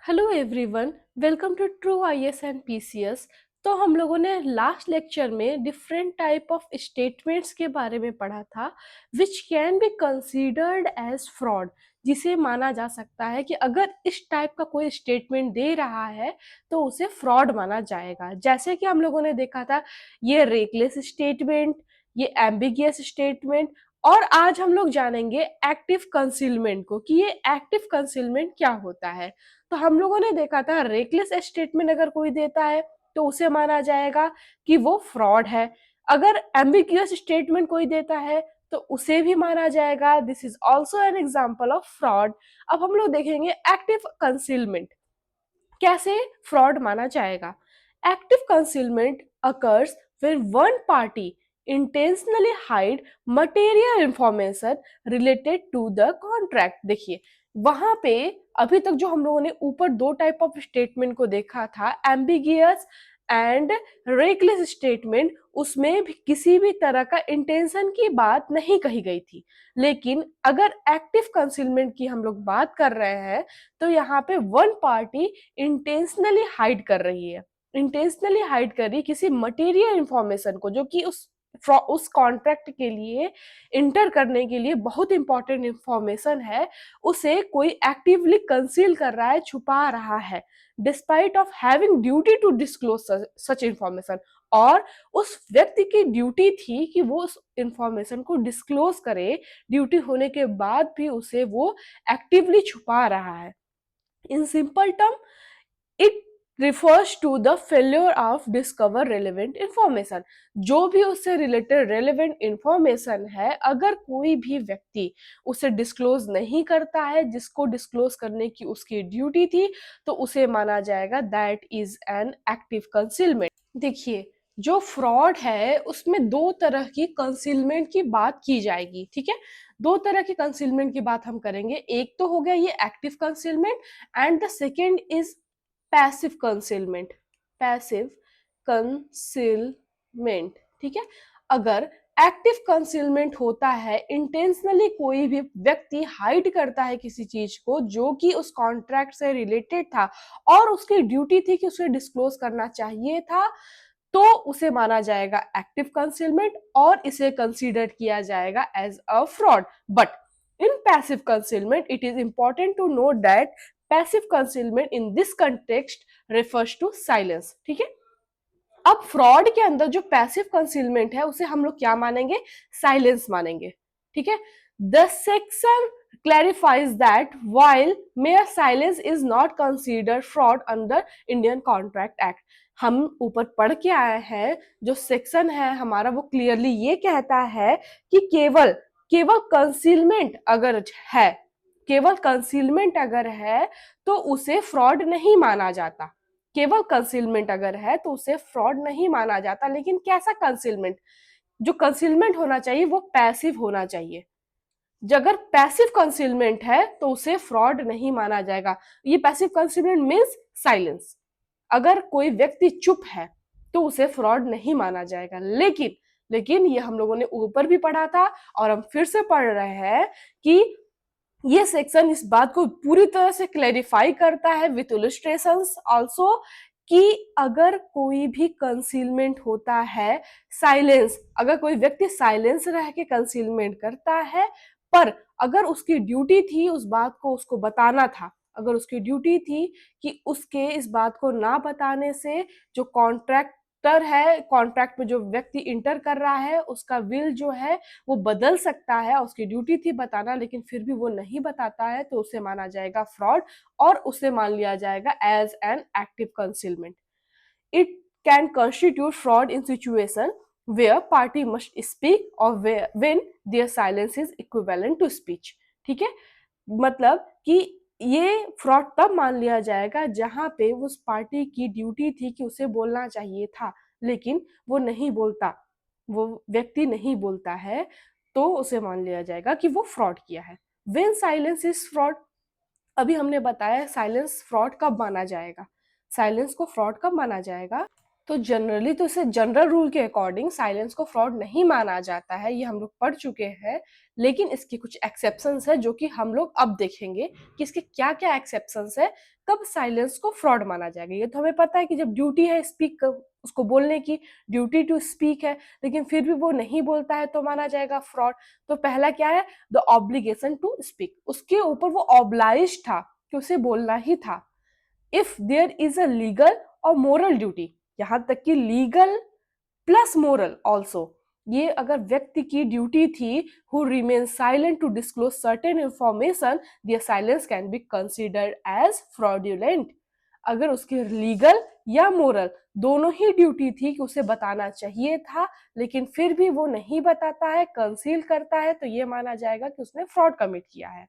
Hello everyone, welcome to true IAS and PCS. तो हम लोगों ने लास्ट लेक्चर में डिफरेंट टाइप ऑफ स्टेटमेंट्स के बारे में पढ़ा था which can be considered as fraud, जिसे माना जा सकता है कि अगर इस टाइप का कोई स्टेटमेंट दे रहा है तो उसे फ्रॉड माना जाएगा। जैसे कि हम लोगों ने देखा था ये रेकलेस स्टेटमेंट, ये एम्बिगियस स्टेटमेंट, और आज हम लोग जानेंगे एक्टिव कंसीलमेंट को कि ये एक्टिव कंसीलमेंट क्या होता है। तो हम लोगों ने देखा था रेकलेस स्टेटमेंट अगर कोई देता है तो उसे माना जाएगा कि वो फ्रॉड है। अगर एम्बिग्यूअस स्टेटमेंट कोई देता है तो उसे भी माना जाएगा, this is also an example of fraud. अब हम लोग देखेंगे एक्टिव कंसीलमेंट कैसे फ्रॉड माना जाएगा। Active concealment occurs when one party intentionally hide material information related to the contract। देखिए वहां पे अभी तक जो हम लोगों ने ऊपर दो टाइप ऑफ स्टेटमेंट को देखा था, एम्बिगियस एंड रेकलेस स्टेटमेंट, उसमें भी किसी भी तरह का इंटेंशन की बात नहीं कही गई थी। लेकिन अगर एक्टिव कंसीलमेंट की हम लोग बात कर रहे हैं तो यहाँ पे वन पार्टी इंटेंशनली हाइड कर रही है, इंटेंशनली हाइड कर रही किसी मटेरियल इंफॉर्मेशन को जो कि उस कॉन्ट्रैक्ट के लिए इंटर करने के लिए बहुत इंपॉर्टेंट इंफॉर्मेशन है, उसे कोई एक्टिवली कंसील कर रहा है, छुपा रहा है, despite of having duty to disclose such information. और उस व्यक्ति की ड्यूटी थी कि वो उस इंफॉर्मेशन को डिस्क्लोज करे, ड्यूटी होने के बाद भी उसे वो एक्टिवली छुपा रहा है। In simple term it refers to the failure of discover relevant information। जो भी उससे रिलेटेड relevant information है, अगर कोई भी व्यक्ति उसे डिस्क्लोज नहीं करता है जिसको डिस्क्लोज करने की उसकी ड्यूटी थी, तो उसे माना जाएगा that is an active concealment. देखिए जो फ्रॉड है उसमें दो तरह की कंसीलमेंट की बात की जाएगी, ठीक है। दो तरह की कंसीलमेंट की बात हम करेंगे, एक तो हो गया ये active concealment and the second is passive concealment. Passive concealment, ठीक है। अगर एक्टिव कंसीलमेंट होता है, इंटेंशनली कोई भी व्यक्ति हाइड करता है किसी चीज को जो कि उस कॉन्ट्रैक्ट से रिलेटेड था और उसकी ड्यूटी थी कि उसे डिस्क्लोज करना चाहिए था, तो उसे माना जाएगा एक्टिव कंसीलमेंट और इसे कंसीडर किया जाएगा as a fraud. But in passive concealment it is important to note that passive concealment in this context refers to silence, ठीक है। अब फ्रॉड के अंदर जो पैसिव कंसीलमेंट है उसे हम लोग क्या मानेंगे, साइलेंस मानेंगे, ठीक है। The section clarifies that while mere silence is not considered fraud under Indian Contract Act। हम ऊपर पढ़ के आए हैं, जो सेक्शन है हमारा वो क्लियरली ये कहता है कि केवल केवल कंसीलमेंट अगर है, केवल कंसीलमेंट अगर है तो उसे फ्रॉड नहीं माना जाता। केवल कंसीलमेंट अगर है तो उसे फ्रॉड नहीं माना जाता। लेकिन कैसा कंसीलमेंट, जो कंसीलमेंट होना चाहिए वो पैसिव होना चाहिए। अगर पैसिव कंसीलमेंट है तो उसे फ्रॉड नहीं माना जाएगा। ये पैसिव कंसीलमेंट मीन्स साइलेंस। अगर कोई व्यक्ति चुप है तो उसे फ्रॉड नहीं माना जाएगा। लेकिन ये हम लोगों ने ऊपर भी पढ़ा था और हम फिर से पढ़ रहे हैं कि ये सेक्शन इस बात को पूरी तरह से क्लैरिफाई करता है विथ इलस्ट्रेशंस आल्सो कि अगर कोई भी कंसीलमेंट होता है, साइलेंस, अगर कोई व्यक्ति साइलेंस रह के कंसीलमेंट करता है, पर अगर उसकी ड्यूटी थी उस बात को उसको बताना था, अगर उसकी ड्यूटी थी कि उसके इस बात को ना बताने से जो कॉन्ट्रैक्टर है, कॉन्ट्रैक्ट में जो व्यक्ति इंटर कर रहा है उसका विल जो है वो बदल सकता है, उसकी ड्यूटी थी बताना लेकिन फिर भी वो नहीं बताता है, तो उसे माना जाएगा फ्रॉड और उसे मान लिया जाएगा as an active concealment. It can constitute fraud in situation where party must speak or when their silence is equivalent to speech। ठीक है, मतलब कि ये फ्रॉड तब मान लिया जाएगा जहां पे उस पार्टी की ड्यूटी थी कि उसे बोलना चाहिए था लेकिन वो नहीं बोलता, वो व्यक्ति नहीं बोलता है, तो उसे मान लिया जाएगा कि वो फ्रॉड किया है। व्हेन साइलेंस इज फ्रॉड, अभी हमने बताया साइलेंस फ्रॉड कब माना जाएगा, साइलेंस को फ्रॉड कब माना जाएगा, तो जनरली तो इसे जनरल रूल के अकॉर्डिंग साइलेंस को फ्रॉड नहीं माना जाता है, ये हम लोग पढ़ चुके हैं। लेकिन इसके कुछ एक्सेप्शंस है जो कि हम लोग अब देखेंगे कि इसके क्या क्या एक्सेप्शंस है, कब साइलेंस को फ्रॉड माना जाएगा। ये तो हमें पता है कि जब ड्यूटी है स्पीक, उसको बोलने की ड्यूटी टू स्पीक है, लेकिन फिर भी वो नहीं बोलता है तो माना जाएगा फ्रॉड। तो पहला क्या है, द ऑब्लिगेशन टू स्पीक, उसके ऊपर वो ऑब्लाइज था कि उसे बोलना ही था। If there is a legal or moral duty, यहां तक कि लीगल प्लस मोरल ऑल्सो, ये अगर व्यक्ति की ड्यूटी थी who remain silent to disclose certain information, their silence can be considered as fraudulent. अगर उसकी लीगल या मोरल दोनों ही ड्यूटी थी कि उसे बताना चाहिए था, लेकिन फिर भी वो नहीं बताता है, कंसील करता है, तो ये माना जाएगा कि उसने फ्रॉड कमिट किया है।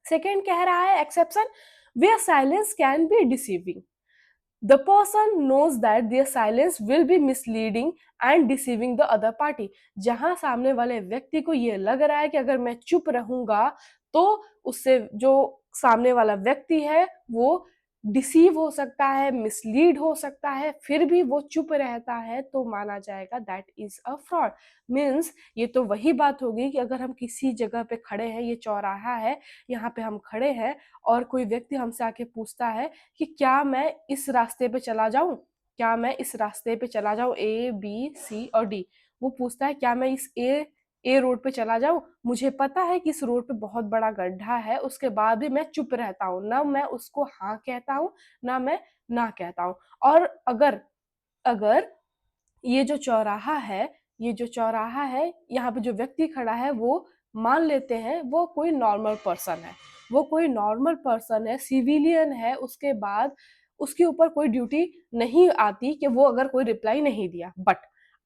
सेकेंड कह रहा है exception, where silence can be deceiving, the person knows that their silence will be misleading and deceiving the other party। जहां सामने वाले व्यक्ति को ये लग रहा है कि अगर मैं चुप रहूंगा तो उससे जो सामने वाला व्यक्ति है वो डिसीव हो सकता है, मिसलीड हो सकता है, फिर भी वो चुप रहता है, तो माना जाएगा that is a fraud. Means ये तो वही बात होगी कि अगर हम किसी जगह पे खड़े हैं, ये चौराहा है, यहाँ पे हम खड़े हैं और कोई व्यक्ति हमसे आके पूछता है कि क्या मैं इस रास्ते पे चला जाऊं, क्या मैं इस रास्ते पे चला जाऊं, ए बी सी और डी। वो पूछता है क्या मैं इस ए रोड पे चला जाऊं, मुझे पता है कि इस रोड पे बहुत बड़ा गड्ढा है, उसके बाद भी मैं चुप रहता हूँ, ना मैं उसको हाँ कहता हूँ ना मैं ना कहता हूँ। और अगर अगर ये जो चौराहा है, ये जो चौराहा है, यहाँ पे जो व्यक्ति खड़ा है वो मान लेते हैं वो कोई नॉर्मल पर्सन है, वो कोई नॉर्मल पर्सन है, सिविलियन है, उसके बाद उसके ऊपर कोई ड्यूटी नहीं आती कि वो अगर कोई रिप्लाई नहीं दिया। बट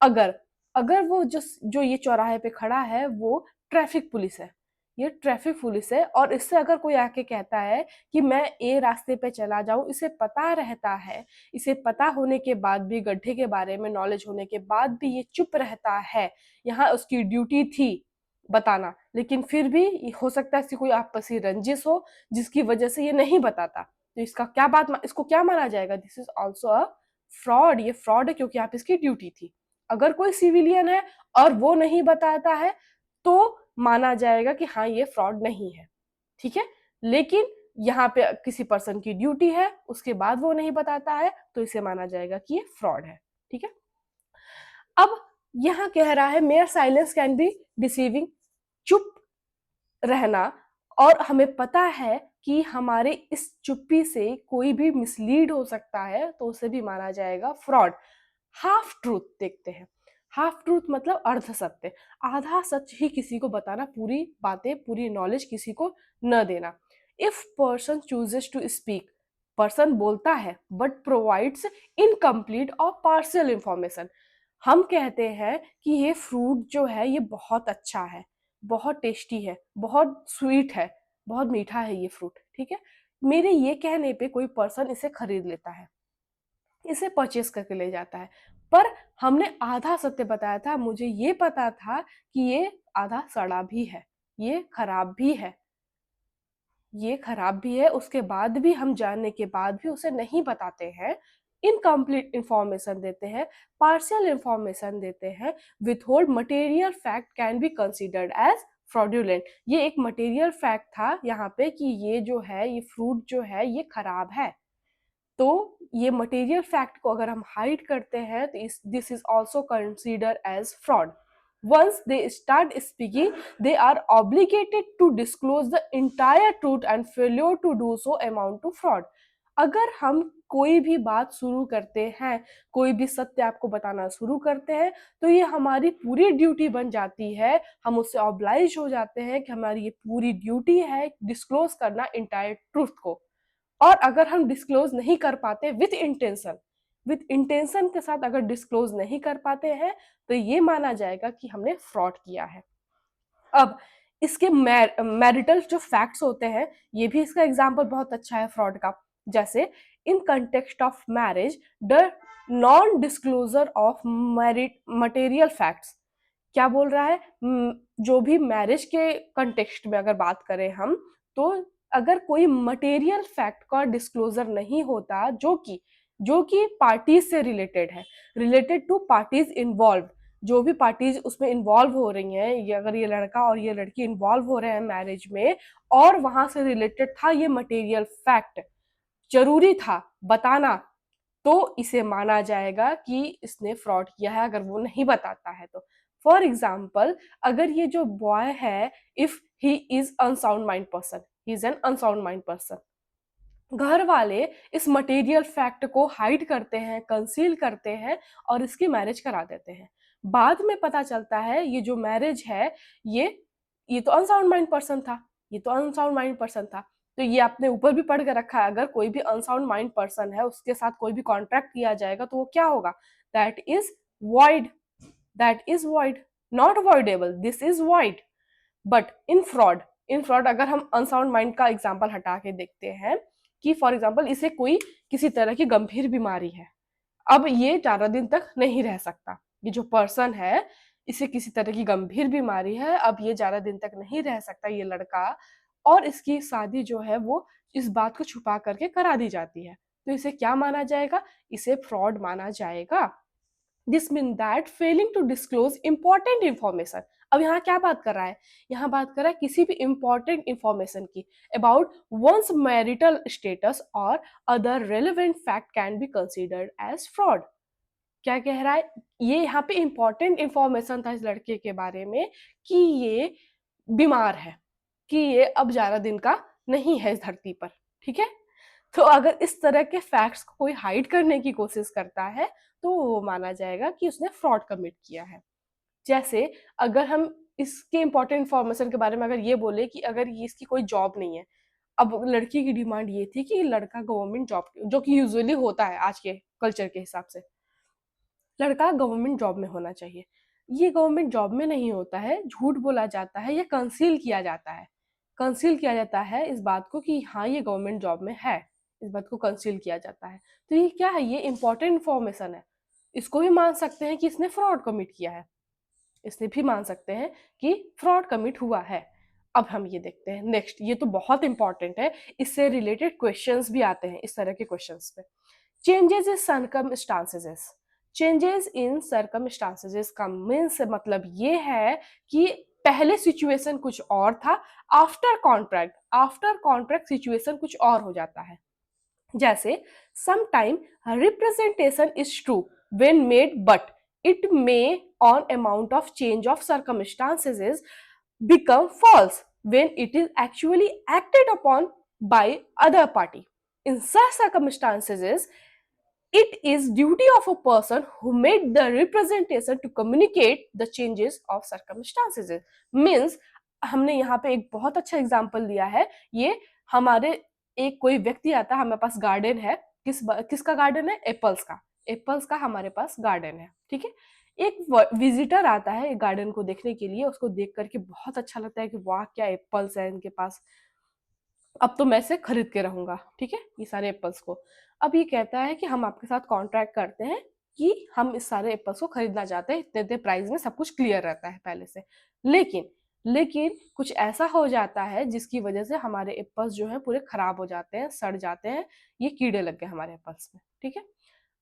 अगर अगर वो जो जो ये चौराहे पे खड़ा है वो ट्रैफिक पुलिस है, ये ट्रैफिक पुलिस है, और इससे अगर कोई आके कहता है कि मैं ए रास्ते पे चला जाऊं, इसे पता रहता है, इसे पता होने के बाद भी, गड्ढे के बारे में नॉलेज होने के बाद भी ये चुप रहता है, यहाँ उसकी ड्यूटी थी बताना, लेकिन फिर भी हो सकता है इसकी कोई आपसी रंजिश हो जिसकी वजह से ये नहीं बताता, तो इसका क्या बात, इसको क्या माना जाएगा, this is also a fraud. ये फ्रॉड है क्योंकि आप इसकी ड्यूटी थी। अगर कोई सिविलियन है और वो नहीं बताता है तो माना जाएगा कि हाँ ये फ्रॉड नहीं है, ठीक है। लेकिन यहाँ पे किसी पर्सन की ड्यूटी है, उसके बाद वो नहीं बताता है, तो इसे माना जाएगा कि ये फ्रॉड है, ठीक है। अब यहाँ कह रहा है mayor silence can be deceiving, चुप रहना, और हमें पता है कि हमारे इस चुप्पी से कोई भी मिसलीड हो सकता है, तो उसे भी माना जाएगा फ्रॉड। हाफ ट्रूथ देखते हैं। हाफ ट्रूथ मतलब अर्ध सत्य, आधा सच ही किसी को बताना, पूरी बातें, पूरी नॉलेज किसी को न देना। If person chooses to speak, person बोलता है but provides incomplete or partial information. हम कहते हैं कि ये फ्रूट जो है ये बहुत अच्छा है, बहुत टेस्टी है, बहुत स्वीट है, बहुत मीठा है ये फ्रूट, ठीक है। मेरे ये कहने पे कोई पर्सन इसे खरीद लेता है, इसे परचेस करके ले जाता है, पर हमने आधा सत्य बताया था, मुझे ये पता था कि ये आधा सड़ा भी है, ये खराब भी है, ये खराब भी है, उसके बाद भी हम जानने के बाद भी उसे नहीं बताते हैं, इनकम्प्लीट इंफॉर्मेशन देते हैं, पार्शियल इंफॉर्मेशन देते हैं, withhold material fact can be considered as fraudulent. ये एक मटेरियल फैक्ट था यहाँ पे कि ये जो है, ये फ्रूट जो है ये खराब है, तो ये मटेरियल फैक्ट को अगर हम हाइड करते हैं तो this is also consider as fraud. Once they start speaking they are obligated to disclose the entire truth and failure to do so amount to fraud. अगर हम कोई भी बात शुरू करते हैं, कोई भी सत्य आपको बताना शुरू करते हैं, तो ये हमारी पूरी ड्यूटी बन जाती है, हम उससे ऑब्लाइज हो जाते हैं कि हमारी ये पूरी ड्यूटी है डिस्क्लोज करना इंटायर ट्रूथ को। और अगर हम डिस्क्लोज नहीं कर पाते विथ इंटेंशन के साथ अगर डिस्क्लोज नहीं कर पाते हैं, तो ये माना जाएगा कि हमने फ्रॉड किया है। अब इसके मैरिटल जो फैक्ट्स होते हैं, ये भी इसका एग्जाम्पल बहुत अच्छा है फ्रॉड का। जैसे in context of marriage the non disclosure of merit material facts, क्या बोल रहा है, जो भी मैरिज के कंटेक्स्ट में अगर बात करें हम, तो अगर कोई मटेरियल फैक्ट का डिस्क्लोजर नहीं होता जो कि जो कि पार्टीज से रिलेटेड है, रिलेटेड टू पार्टीज इन्वॉल्व। जो भी पार्टीज उसमें इन्वॉल्व हो रही हैं, ये अगर ये लड़का और ये लड़की इन्वॉल्व हो रहे हैं मैरिज में और वहां से रिलेटेड था ये मटेरियल फैक्ट, जरूरी था बताना, तो इसे माना जाएगा कि इसने फ्रॉड किया है, अगर वो नहीं बताता है तो। फॉर एग्जाम्पल, अगर ये जो बॉय है, if he is unsound mind person, he is an unsound mind person, घर वाले इस मटेरियल फैक्ट को हाइड करते हैं, कंसील करते हैं और इसकी मैरिज करा देते हैं। बाद में पता चलता है ये जो मैरिज है, ये तो अनसाउंड माइंड पर्सन था, ये तो अनसाउंड माइंड पर्सन था। तो ये अपने ऊपर भी पढ़ के रखा है, अगर कोई भी अनसाउंड माइंड पर्सन है उसके साथ कोई भी कॉन्ट्रैक्ट किया जाएगा तो वो क्या होगा, that is void, that is void, not voidable, this is void. But in fraud अगर हम अनसाउंड माइंड का एग्जाम्पल हटा के देखते हैं कि फॉर एग्जाम्पल इसे कोई किसी तरह की गंभीर बीमारी है, अब ये ज्यादा दिन तक नहीं रह सकता, ये जो पर्सन है इसे किसी तरह की गंभीर बीमारी है, अब ये ज्यादा दिन तक नहीं रह सकता ये लड़का, और इसकी शादी जो है वो इस बात को छुपा करके करा दी जाती है, तो इसे क्या माना जाएगा, इसे फ्रॉड माना जाएगा। This mean that failing to disclose important information. अब यहाँ क्या बात कर रहा है, यहाँ बात कर रहा है किसी भी इंपॉर्टेंट इंफॉर्मेशन की about one's marital status or other relevant fact can be considered as fraud. क्या कह रहा है, ये यहाँ पे इंपॉर्टेंट इंफॉर्मेशन था इस लड़के के बारे में कि ये बीमार है, कि ये अब ज्यादा दिन का नहीं है इस धरती पर, ठीक है। तो अगर इस तरह के फैक्ट्स को कोई हाइड करने की कोशिश करता है तो वो माना जाएगा कि उसने फ्रॉड कमिट किया है। जैसे अगर हम इसके इंपॉर्टेंट इंफॉर्मेशन के बारे में अगर ये बोले कि अगर ये इसकी कोई जॉब नहीं है, अब लड़की की डिमांड ये थी कि लड़का गवर्नमेंट जॉब, जो कि यूजुअली होता है आज के कल्चर के हिसाब से, लड़का गवर्नमेंट जॉब में होना चाहिए, ये गवर्नमेंट जॉब में नहीं होता है, झूठ बोला जाता है या कंसील किया जाता है, कंसील किया जाता है इस बात को कि हाँ ये गवर्नमेंट जॉब में है, इस बात को कंसील किया जाता है। तो ये क्या है, ये इंपॉर्टेंट इंफॉर्मेशन है, इसको भी मान सकते हैं कि इसने फ्रॉड कमिट किया है, इसलिए भी मान सकते हैं कि फ्रॉड कमिट हुआ है। अब हम ये देखते हैं नेक्स्ट, ये तो बहुत इंपॉर्टेंट है, इससे रिलेटेड क्वेश्चंस भी आते हैं इस तरह के क्वेश्चंस पे। Changes in circumstances, changes in circumstances का मीन्स मतलब ये है कि पहले सिचुएशन कुछ और था, आफ्टर कॉन्ट्रैक्ट सिचुएशन कुछ और हो जाता है। जैसे sometime representation is true when made, but it may on amount of change of circumstances is become false when it is actually acted upon by other party. In such circumstances, it is duty of a person who made the representation to communicate the changes of circumstances. Means हमने यहाँ पे एक बहुत अच्छा example दिया है, ये हमारे एक कोई व्यक्ति आता है, हमारे पास गार्डन है, किसका गार्डन है, एप्पल्स का, एप्पल्स का हमारे पास गार्डन है, ठीक है। एक विजिटर आता है एक गार्डन को देखने के लिए, उसको देख करके बहुत अच्छा लगता है कि वाह क्या एप्पल्स है इनके पास, अब तो मैं इसे खरीद के रहूंगा, ठीक है, ये सारे एप्पल्स को। अब ये कहता है कि हम आपके साथ कॉन्ट्रैक्ट करते हैं कि हम इस सारे एप्पल्स को खरीदना चाहते हैं, इतने इतने प्राइस में, सब कुछ क्लियर रहता है पहले से। लेकिन लेकिन कुछ ऐसा हो जाता है जिसकी वजह से हमारे एप्पल्स जो है पूरे खराब हो जाते हैं, सड़ जाते हैं, ये कीड़े लग गए हमारे एप्पल्स में, ठीक है।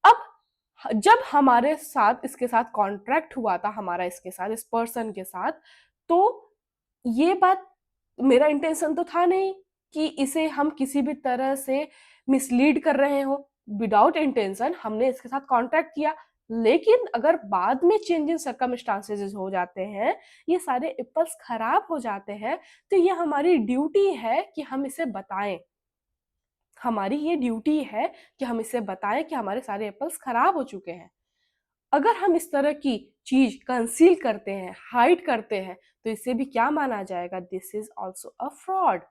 अब जब हमारे साथ इसके साथ कॉन्ट्रैक्ट हुआ था, हमारा इसके साथ, इस पर्सन के साथ, तो ये बात, मेरा इंटेंशन तो था नहीं कि इसे हम किसी भी तरह से मिसलीड कर रहे हो, विदाउट इंटेंशन हमने इसके साथ कॉन्ट्रैक्ट किया। लेकिन अगर बाद में चेंज इन सर्कमस्टांसेस हो जाते हैं, ये सारे एप्पल्स खराब हो जाते हैं, तो ये हमारी ड्यूटी है कि हम इसे बताएं, हमारी ये ड्यूटी है कि हम इसे बताएं कि हमारे सारे एप्पल्स खराब हो चुके हैं। अगर हम इस तरह की चीज कंसील करते हैं, हाइड करते हैं, तो इसे भी क्या माना जाएगा, this is also a fraud,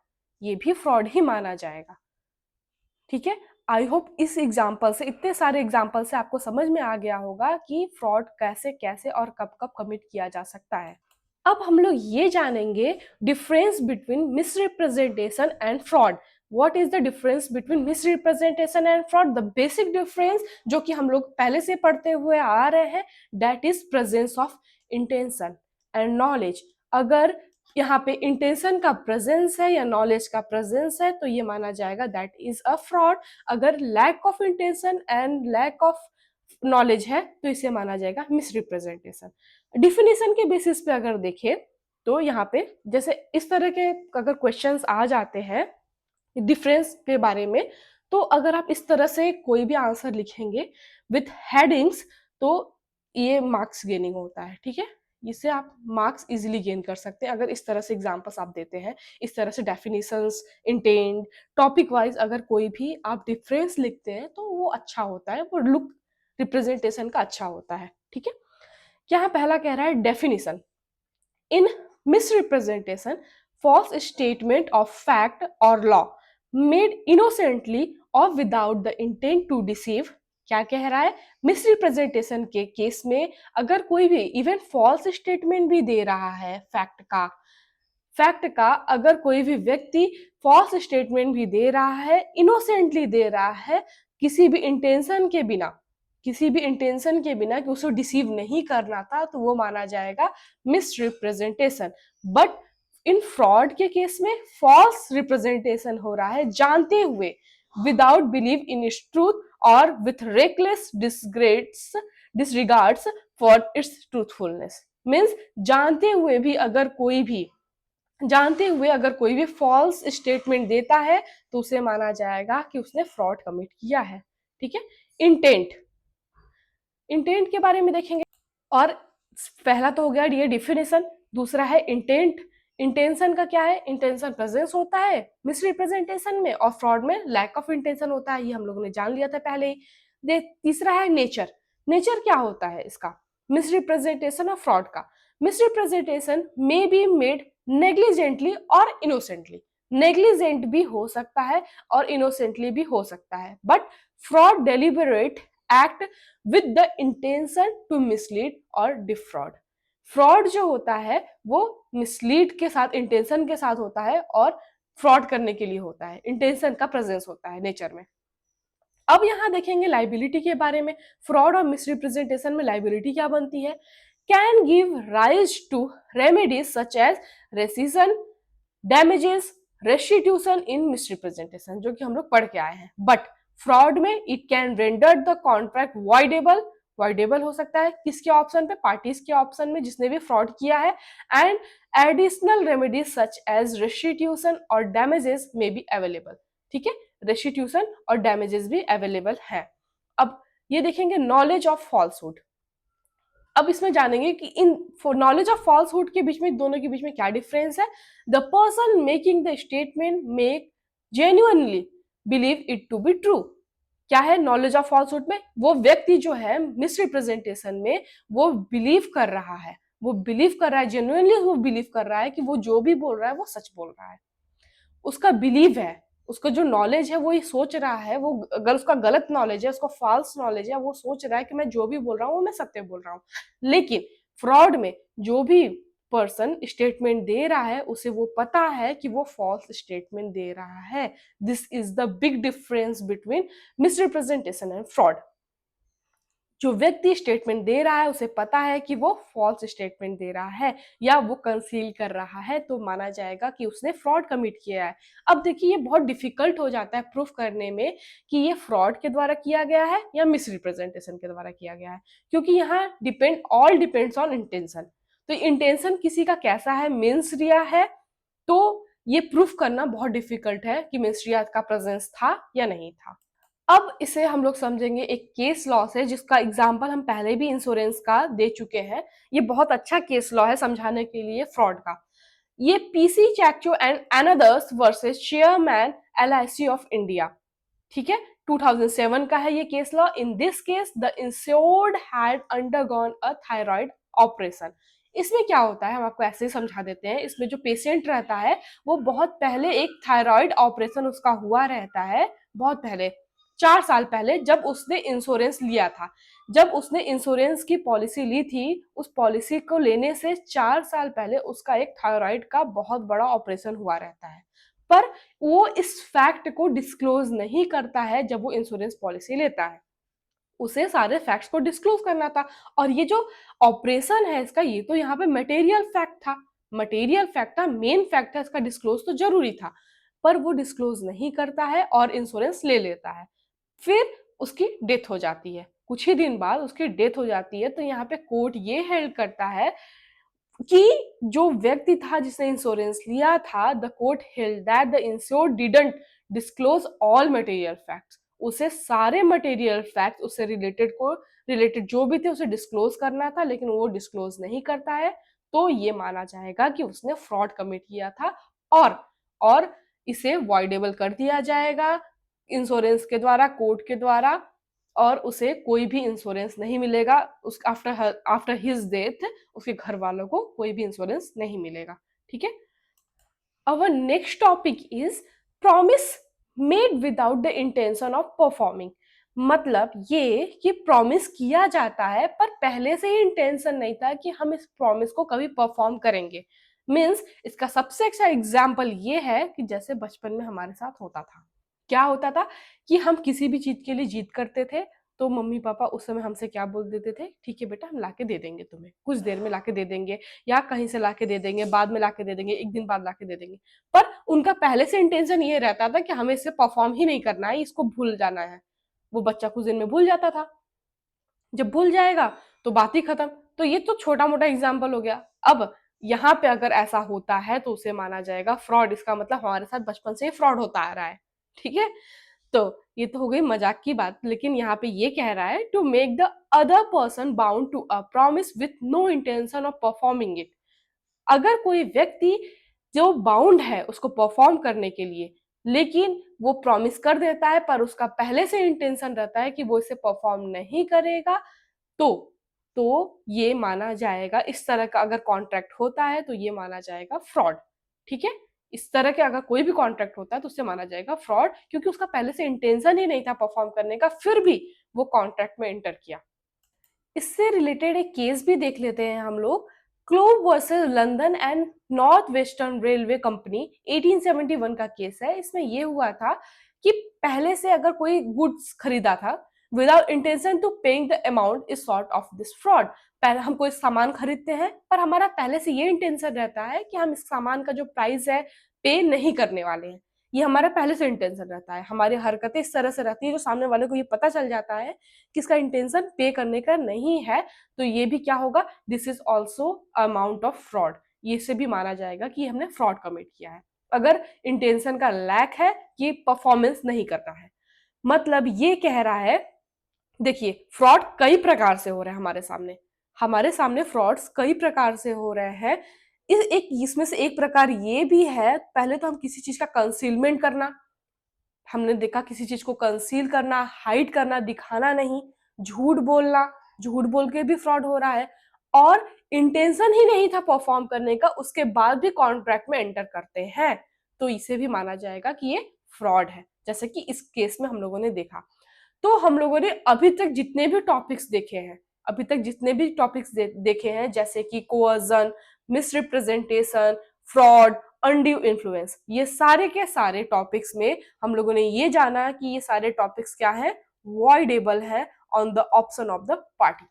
ये भी फ्रॉड ही माना जाएगा, ठीक है। आई होप इस एग्जाम्पल से, इतने सारे एग्जाम्पल से आपको समझ में आ गया होगा कि फ्रॉड कैसे कैसे और कब कब कमिट किया जा सकता है। अब हम लोग ये जानेंगे difference between misrepresentation and fraud. What is the difference between misrepresentation and fraud, the basic difference जो कि हम लोग पहले से पढ़ते हुए आ रहे हैं, that is presence of intention and knowledge. अगर यहाँ पे इंटेंशन का प्रेजेंस है या नॉलेज का प्रेजेंस है तो ये माना जाएगा दैट इज अ फ्रॉड। अगर lack of intention and lack of knowledge है तो इसे माना जाएगा मिसरिप्रेजेंटेशन। डिफिनेशन के बेसिस पे अगर देखें तो यहाँ पे जैसे इस तरह के अगर क्वेश्चंस आ जाते हैं डिफरेंस के बारे में, तो अगर आप इस तरह से कोई भी आंसर लिखेंगे विथ हेडिंग्स तो ये मार्क्स गेनिंग होता है, ठीक है। इससे आप मार्क्स इजीली गेन कर सकते हैं अगर इस तरह से एग्जांपल्स आप देते हैं, इस तरह से डेफिनेशंस, इंटेंट, टॉपिक वाइज अगर कोई भी आप डिफरेंस लिखते हैं तो वो अच्छा होता है, वो लुक रिप्रेजेंटेशन का अच्छा होता है, ठीक है। यहाँ पहला कह रहा है definition, in misrepresentation, false statement of fact or law made innocently or without the intent to deceive। क्या कह रहा है, मिसरिप्रेजेंटेशन के केस में अगर कोई भी इवन फॉल्स स्टेटमेंट भी दे रहा है फैक्ट का अगर कोई भी व्यक्ति फॉल्स स्टेटमेंट भी दे रहा है, इनोसेंटली दे रहा है, किसी भी इंटेंशन के बिना, किसी भी इंटेंशन के बिना कि उसको डिसीव नहीं करना था, तो वो माना जाएगा मिसरिप्रेजेंटेशन। बट इन फ्रॉड के केस में फॉल्स रिप्रेजेंटेशन हो रहा है जानते हुए, without believe in its truth और with reckless disregards for its truthfulness. Means जानते हुए अगर कोई भी फॉल्स स्टेटमेंट देता है तो उसे माना जाएगा कि उसने फ्रॉड कमिट किया है, ठीक है। इंटेंट के बारे में देखेंगे, और पहला तो हो गया ये डिफिनेशन, दूसरा है इंटेंट। इंटेंशन का क्या है, इंटेंशन प्रेजेंस होता है मिसरिप्रेजेंटेशन में और फ्रॉड में लैक ऑफ इंटेंशन होता है, ये हम लोगों ने जान लिया था पहले ही। तीसरा है नेचर। नेचर क्या होता है इसका, मिसरिप्रेजेंटेशन और फ्रॉड का। Misrepresentation may be made negligently और इनोसेंटली। नेग्लिजेंट भी हो सकता है और इनोसेंटली भी हो सकता है, but fraud deliberate act with the intention to mislead or defraud. Fraud जो होता है वो मिसलीड के साथ, इंटेंशन के साथ होता है और फ्रॉड करने के लिए होता है, इंटेंशन का प्रेजेंस होता है नेचर में। अब यहां देखेंगे लाइबिलिटी के बारे में। फ्रॉड और मिसरिप्रेजेंटेशन में लाइबिलिटी क्या बनती है, can give rise to remedies such as rescission, damages, restitution in misrepresentation, जो कि हम लोग पढ़ के आए हैं। बट फ्रॉड में it can render the contract voidable हो सकता है किसके ऑप्शन पे, पार्टीज के ऑप्शन में जिसने भी फ्रॉड किया है। And additional remedies such as restitution or damages may be available, ठीक है। रेस्टिट्यूशन और डैमेजेस भी अवेलेबल है। अब ये देखेंगे नॉलेज ऑफ फॉल्सहुड। अब इसमें जानेंगे कि इन नॉलेज ऑफ फॉल्सहुड के बीच में, दोनों के बीच में क्या डिफरेंस है। The person making the statement make genuinely believe it to be true. क्या है नॉलेज ऑफ फॉल्सहुड में, वो व्यक्ति जो है मिसरिप्रेजेंटेशन में वो बिलीव कर रहा है, जेन्युइनली वो बिलीव कर रहा है कि वो जो भी बोल रहा है वो सच बोल रहा है, उसका बिलीव है, उसका जो नॉलेज है वो ये सोच रहा है, वो अगर उसका गलत नॉलेज है, उसका फॉल्स नॉलेज है, वो सोच रहा है कि मैं जो भी बोल रहा हूँ वो मैं सत्य बोल रहा हूँ। लेकिन फ्रॉड में जो भी पर्सन स्टेटमेंट दे रहा है उसे वो पता है कि वो फॉल्स स्टेटमेंट दे रहा है। This is the big difference between misrepresentation and fraud. जो व्यक्ति स्टेटमेंट दे रहा है उसे पता है कि वो फॉल्स स्टेटमेंट दे रहा है या वो कंसील कर रहा है, तो माना जाएगा कि उसने फ्रॉड कमिट किया है। अब देखिए ये बहुत डिफिकल्ट हो जाता है प्रूफ करने में कि ये फ्रॉड के द्वारा किया गया है या मिसरिप्रेजेंटेशन के द्वारा किया गया है, क्योंकि यहाँ ऑल डिपेंड्स ऑन इंटेंशन। तो इंटेंशन किसी का कैसा है, मेंस रिया है, तो ये प्रूफ करना बहुत डिफिकल्ट है कि मेंस रिया का प्रेजेंस था या नहीं था। अब इसे हम लोग समझेंगे एक केस लॉ से, जिसका एग्जाम्पल हम पहले भी इंश्योरेंस का दे चुके हैं। ये बहुत अच्छा केस लॉ है समझाने के लिए फ्रॉड का। ये PC Chacko and anothers versus chairman LIC of India, ठीक है, 2007 का है ये case law. In this case the insured had undergone a thyroid operation. इसमें क्या होता है हम आपको ऐसे ही समझा देते हैं। इसमें जो पेशेंट रहता है वो बहुत पहले एक थायराइड ऑपरेशन उसका हुआ रहता है, बहुत पहले 4 साल पहले, जब उसने इंश्योरेंस लिया था। जब उसने इंश्योरेंस की पॉलिसी ली थी, उस पॉलिसी को लेने से 4 साल पहले उसका एक थायराइड का बहुत बड़ा ऑपरेशन हुआ रहता है, पर वो इस फैक्ट को डिस्क्लोज नहीं करता है। जब वो इंश्योरेंस पॉलिसी लेता है उसे सारे फैक्ट्स को डिस्क्लोज करना था, और ये जो ऑपरेशन है इसका, ये तो यहाँ पे मटेरियल फैक्ट था, मटेरियल फैक्ट था, मेन फैक्ट था, इसका डिस्क्लोज तो जरूरी था, पर वो डिस्क्लोज नहीं करता है और इंश्योरेंस ले लेता है। फिर उसकी डेथ हो जाती है, कुछ ही दिन बाद उसकी डेथ हो जाती है। तो यहाँ पे कोर्ट ये हेल्ड करता है कि जो व्यक्ति था जिसने इंश्योरेंस लिया था, the court held that the insured didn't disclose all material facts, उसे सारे मटेरियल फैक्ट्स उससे रिलेटेड जो भी थे उसे डिस्क्लोज करना था, लेकिन वो डिस्क्लोज नहीं करता है। तो ये माना जाएगा कि उसने फ्रॉड कमिट किया था, और इसे वॉइडेबल कर दिया जाएगा इंश्योरेंस के द्वारा, कोर्ट के द्वारा, और उसे कोई भी इंश्योरेंस नहीं मिलेगा। उस आफ्टर हिज डेथ उसके घर वालों को कोई भी इंश्योरेंस नहीं मिलेगा। ठीक है। Our next topic is promise made without the intention of performing। मतलब ये कि प्रॉमिस किया जाता है पर पहले से ही इंटेंशन नहीं था कि हम इस प्रॉमिस को कभी परफॉर्म करेंगे। मीन्स इसका सबसे अच्छा एग्जाम्पल ये है कि जैसे बचपन में हमारे साथ होता था, क्या होता था कि हम किसी भी चीज के लिए जिद करते थे, तो मम्मी पापा उस समय हमसे क्या बोल देते थे, ठीक है बेटा हम लाके दे देंगे, तुम्हें कुछ देर में लाके दे देंगे, या कहीं से लाके दे देंगे, बाद में लाके दे देंगे, एक दिन बाद लाके दे देंगे। पर उनका पहले से इंटेंशन ये रहता था कि हमें इसे परफॉर्म ही नहीं करना है, इसको भूल जाना है। वो बच्चा कुछ दिन में भूल जाता था, जब भूल जाएगा तो बात ही खत्म। तो ये तो छोटा मोटा एग्जाम्पल हो गया। अब यहाँ पे अगर ऐसा होता है तो उसे माना जाएगा फ्रॉड। इसका मतलब हमारे साथ बचपन से ही फ्रॉड होता आ रहा है। ठीक है। तो ये तो हो गई मजाक की बात, लेकिन यहाँ पे ये कह रहा है to make the other person bound to a promise with no intention of performing it. अगर कोई व्यक्ति जो बाउंड है उसको परफॉर्म करने के लिए, लेकिन वो प्रॉमिस कर देता है पर उसका पहले से इंटेंशन रहता है कि वो इसे परफॉर्म नहीं करेगा, तो ये माना जाएगा, इस तरह का अगर कॉन्ट्रैक्ट होता है तो ये माना जाएगा फ्रॉड। ठीक है। इस तरह के अगर कोई भी कॉन्ट्रैक्ट होता है तो उससे माना जाएगा फ्रॉड, क्योंकि उसका पहले से इंटेंशन ही नहीं था परफॉर्म करने का, फिर भी वो कॉन्ट्रैक्ट में एंटर किया। इससे रिलेटेड एक केस भी देख लेते हैं हम लोग। Clove versus London and north western railway company 1871 का केस है। इसमें ये हुआ था कि पहले से अगर कोई गुड्स खरीदा था without intention to paying the amount is sort of this fraud. पहले हम कोई सामान खरीदते हैं पर हमारा पहले से ये इंटेंशन रहता है कि हम इस सामान का जो प्राइस है पे नहीं करने वाले हैं। ये हमारा पहले से इंटेंशन रहता है, हमारी हरकतें इस तरह से रहती है जो सामने वाले को ये पता चल जाता है कि इसका इंटेंशन पे करने का नहीं है, तो ये भी क्या होगा, this is also amount of fraud. ये से भी माना जाएगा कि हमने फ्रॉड कमिट किया है अगर इंटेंशन का लैक है, ये परफॉर्मेंस नहीं करता है। मतलब ये कह रहा है, देखिए फ्रॉड कई प्रकार से हो रहे हैं हमारे सामने फ्रॉड्स कई प्रकार से हो रहे हैं। इसमें से एक प्रकार ये भी है, पहले तो हम किसी चीज का कंसीलमेंट करना, हमने देखा किसी चीज को कंसील करना, हाइड करना, दिखाना नहीं, झूठ बोलना, झूठ बोल के भी फ्रॉड हो रहा है, और इंटेंशन ही नहीं था परफॉर्म करने का उसके बाद भी कॉन्ट्रैक्ट में एंटर करते हैं, तो इसे भी माना जाएगा कि ये फ्रॉड है, जैसे कि इस केस में हम लोगों ने देखा। तो हम लोगों ने अभी तक जितने भी टॉपिक्स देखे हैं, देखे हैं, जैसे कि coercion, misrepresentation, fraud, undue influence, ये सारे के सारे टॉपिक्स में हम लोगों ने ये जाना कि ये सारे टॉपिक्स क्या है, वॉइडेबल है on the option of the party.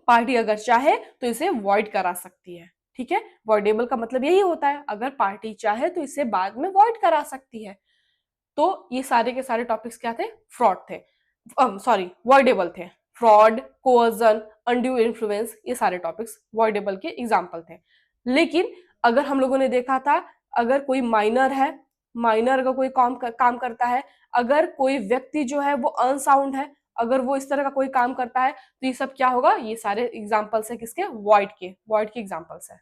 Party अगर चाहे तो इसे वॉइड करा सकती है। ठीक है। वॉइडेबल का मतलब यही होता है, अगर पार्टी चाहे तो इसे बाद में वॉइड करा सकती है। तो ये सारे के सारे टॉपिक्स क्या थे, फ्रॉड थे, सॉरी वॉइडेबल थे। फ्रॉड, कोअर्जन, अनड्यू इन्फ्लुएंस, ये सारे टॉपिक्स वॉइडेबल के एग्जाम्पल थे। लेकिन अगर हम लोगों ने देखा था, अगर कोई माइनर है, माइनर अगर कोई काम करता है, अगर कोई व्यक्ति जो है वो अनसाउंड है, अगर वो इस तरह का कोई काम करता है, तो ये सब क्या होगा, ये सारे एग्जाम्पल्स है किसके, वॉइड के एग्जाम्पल्स है।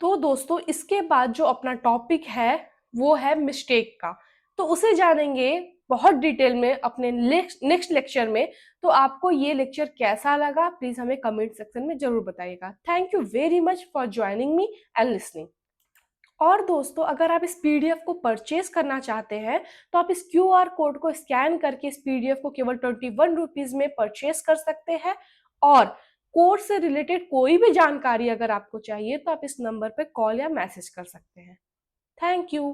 तो दोस्तों इसके बाद जो अपना टॉपिक है वो है मिस्टेक का, तो उसे जानेंगे बहुत डिटेल में अपने नेक्स्ट लेक्चर में। तो आपको ये लेक्चर कैसा लगा प्लीज हमें कमेंट सेक्शन में जरूर बताइएगा। Thank you very much for joining me and listening. और दोस्तों अगर आप इस पीडीएफ को परचेज करना चाहते हैं तो आप इस क्यूआर कोड को स्कैन करके इस पीडीएफ को केवल 21 रुपीज में परचेज कर सकते हैं। और कोर्स से रिलेटेड कोई भी जानकारी अगर आपको चाहिए तो आप इस नंबर पर कॉल या मैसेज कर सकते हैं। Thank you.